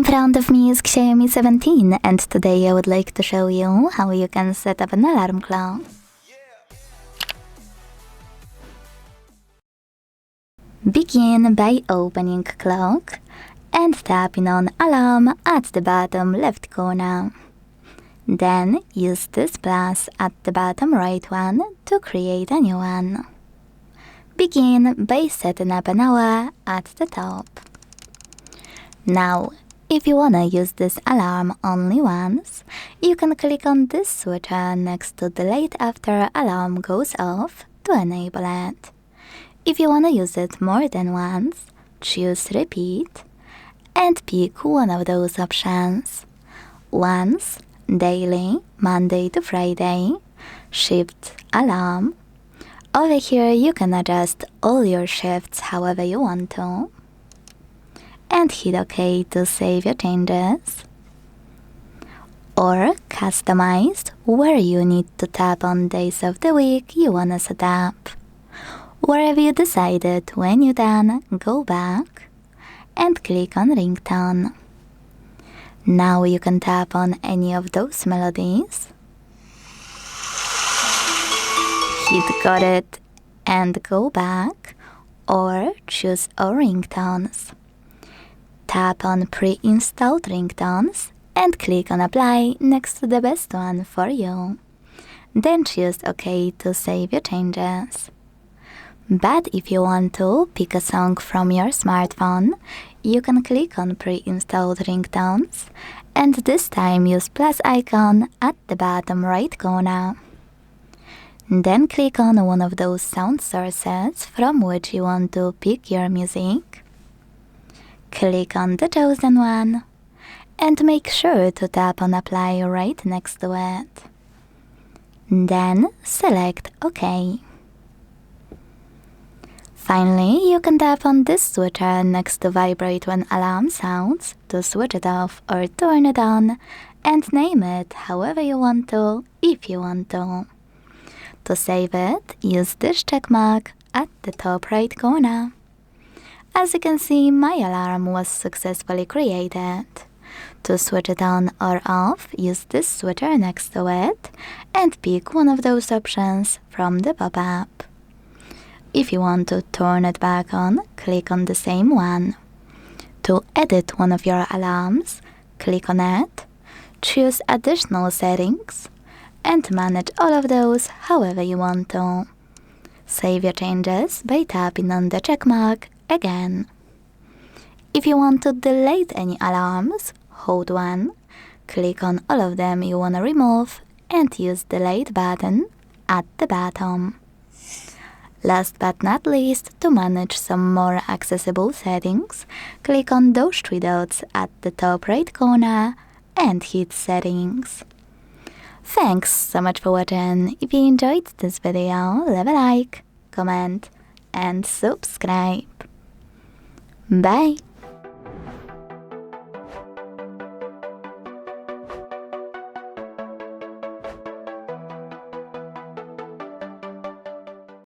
front of me is Xiaomi 17 and today I would like to show you how you can set up an alarm clock. Begin by opening clock and tapping on alarm at the bottom left corner. Then use this plus at the bottom right one to create a new one. Begin by setting up an hour at the top. Now, if you wanna use this alarm only once, you can click on this switcher next to delete after alarm goes off to enable it. If you wanna use it more than once, choose repeat and pick one of those options. Once, daily, Monday to Friday, shift alarm. Over here you can adjust all your shifts however you want to. And hit OK to save your changes. Or customized, where you need to tap on days of the week you wanna set up. Wherever you decided, when you're done, go back and click on ringtone. Now you can tap on any of those melodies. Hit got it and go back, or choose all ringtones. Tap on pre-installed ringtones and click on apply next to the best one for you. Then choose OK to save your changes. But if you want to pick a song from your smartphone, you can click on pre-installed ringtones and this time use plus icon at the bottom right corner. Then click on one of those sound sources from which you want to pick your music. Click on the chosen one and make sure to tap on apply right next to it. Then select OK. Finally, you can tap on this switcher next to vibrate when alarm sounds to switch it off or turn it on and name it however you want to, if you want to. To save it, use this checkmark at the top right corner. As you can see, my alarm was successfully created. To switch it on or off, use this switcher next to it and pick one of those options from the pop-up. If you want to turn it back on, click on the same one. To edit one of your alarms, click on it, choose additional settings, and manage all of those however you want to. Save your changes by tapping on the checkmark again. If you want to delete any alarms, hold 1, click on all of them you want to remove and use delete button at the bottom. Last but not least, to manage some more accessible settings, click on those 3 dots at the top right corner and hit settings. Thanks so much for watching. If you enjoyed this video, leave a like, comment and subscribe. Bye!